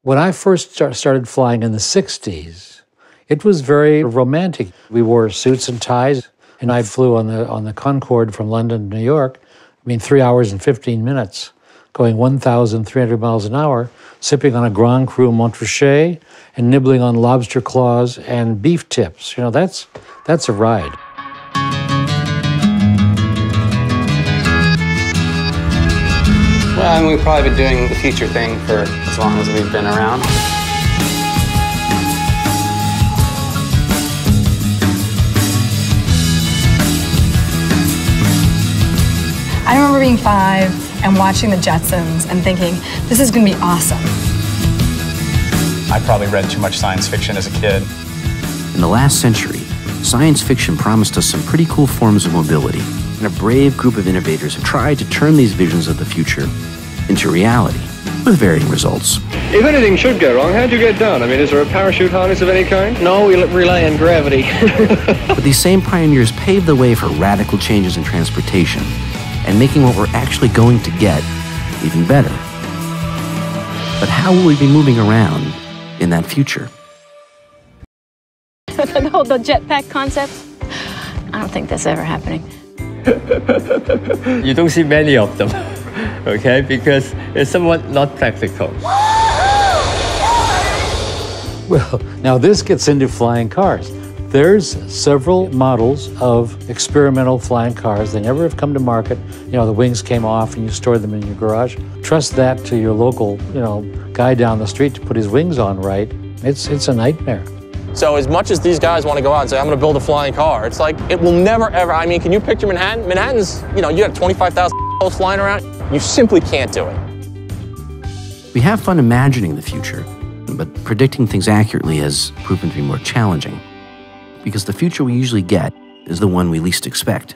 When I first started flying in the 60s, it was very romantic. We wore suits and ties, and I flew on the Concorde from London to New York. 3 hours and 15 minutes, going 1,300 miles an hour, sipping on a Grand Cru Montrachet and nibbling on lobster claws and beef tips. That's a ride. Well, we've probably been doing the future thing for as long as we've been around. I remember being 5 and watching the Jetsons and thinking, this is going to be awesome. I probably read too much science fiction as a kid. In the last century, science fiction promised us some pretty cool forms of mobility, and a brave group of innovators have tried to turn these visions of the future into reality, with varying results. If anything should go wrong, how'd you get down? Is there a parachute harness of any kind? No, we rely on gravity. But these same pioneers paved the way for radical changes in transportation, and making what we're actually going to get even better. But how will we be moving around in that future? The jetpack concept? I don't think that's ever happening. You don't see many of them, okay? Because it's somewhat not practical. Well, now this gets into flying cars. There's several models of experimental flying cars. They never have come to market. The wings came off and you stored them in your garage. Trust that to your local, guy down the street to put his wings on right. It's a nightmare. So as much as these guys want to go out and say, I'm going to build a flying car, it's like, it will never, ever, can you picture Manhattan? Manhattan's, you got 25,000 flying around. You simply can't do it. We have fun imagining the future, but predicting things accurately has proven to be more challenging, because the future we usually get is the one we least expect.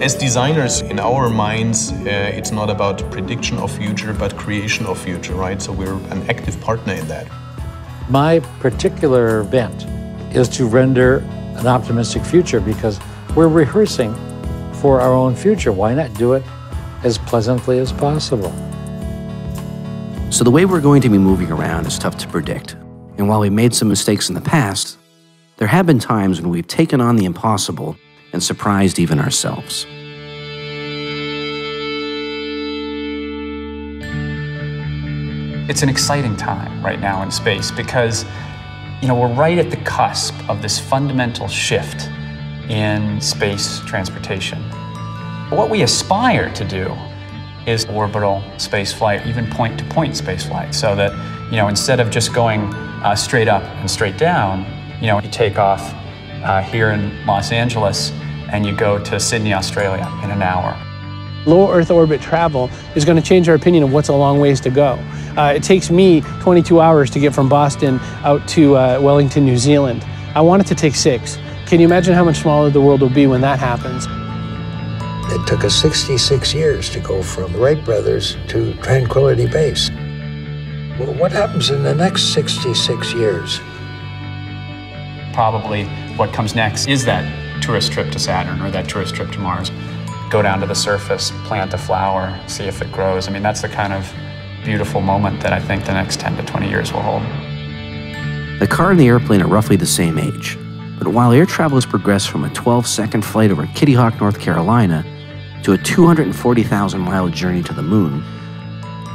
As designers, in our minds, it's not about prediction of future, but creation of future, right? So we're an active partner in that. My particular bent is to render an optimistic future because we're rehearsing for our own future. Why not do it as pleasantly as possible? So the way we're going to be moving around is tough to predict. And while we made some mistakes in the past, there have been times when we've taken on the impossible and surprised even ourselves. It's an exciting time right now in space because, we're right at the cusp of this fundamental shift in space transportation. What we aspire to do is orbital space flight, even point-to-point space flight, so that, instead of just going straight up and straight down, you take off here in Los Angeles and you go to Sydney, Australia in an hour. Low Earth orbit travel is going to change our opinion of what's a long ways to go. It takes me 22 hours to get from Boston out to Wellington, New Zealand. I want it to take 6. Can you imagine how much smaller the world will be when that happens? It took us 66 years to go from Wright Brothers to Tranquility Base. Well, what happens in the next 66 years? Probably what comes next is that tourist trip to Saturn or that tourist trip to Mars. Go down to the surface, plant a flower, see if it grows. That's the kind of beautiful moment that I think the next 10 to 20 years will hold. The car and the airplane are roughly the same age, but while air travel has progressed from a 12-second flight over Kitty Hawk, North Carolina, to a 240,000-mile journey to the moon,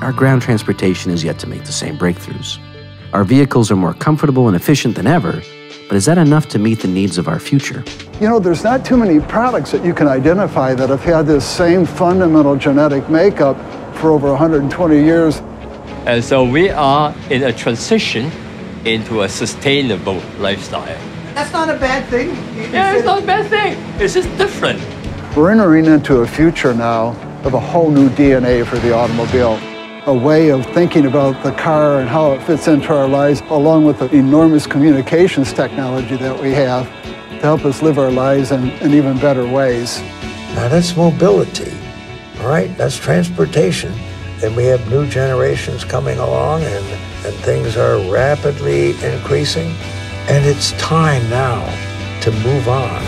our ground transportation is yet to make the same breakthroughs. Our vehicles are more comfortable and efficient than ever, but is that enough to meet the needs of our future? There's not too many products that you can identify that have had this same fundamental genetic makeup for over 120 years. And so we are in a transition into a sustainable lifestyle. That's not a bad thing. Yeah, it's not a bad thing. It's just different. We're entering into a future now of a whole new DNA for the automobile. A way of thinking about the car and how it fits into our lives, along with the enormous communications technology that we have to help us live our lives in even better ways. Now that's mobility, all right? That's transportation. And we have new generations coming along and things are rapidly increasing. And it's time now to move on.